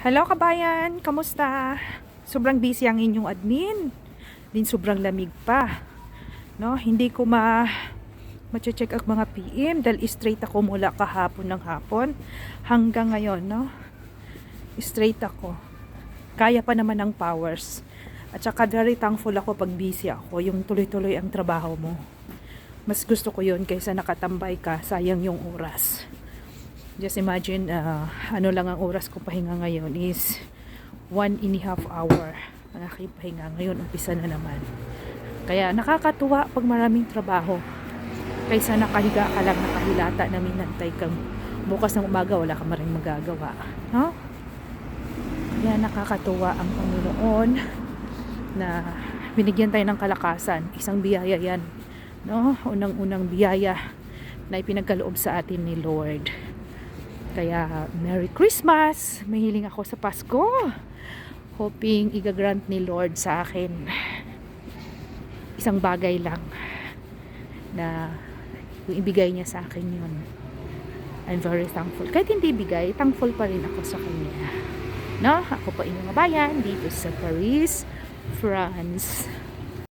Hello kabayan, kamusta? Sobrang busy ang inyong admin. Din sobrang lamig pa. No, hindi ko ma-check ang mga PM dahil straight ako mula kahapon ng hapon hanggang ngayon, no? Straight ako. Kaya pa naman ng powers. At saka very thankful ako pag busy ako, yung tuloy-tuloy ang trabaho mo. Mas gusto ko yun kaysa nakatambay ka, sayang yung oras. Just imagine, ano lang ang oras ko pahinga ngayon is 1.5 hour ang aking pahinga. Ngayon, umpisa na naman. Kaya nakakatuwa pag maraming trabaho. Kaysa nakahiga ka lang, nakahilata na minantay kang bukas ng umaga, wala ka maring magagawa. No? Kaya nakakatuwa ang Panginoon na binigyan tayo ng kalakasan. Isang biyaya yan. No? Unang-unang biyaya na ipinagkaloob sa atin ni Lord. Kaya, Merry Christmas! Mahiling ako sa Pasko. Hoping igagrant ni Lord sa akin isang bagay lang na yung ibigay niya sa akin yun. I'm very thankful. Kahit hindi ibigay, thankful pa rin ako sa kanya. No? Ako po inyong bayan dito sa Paris, France.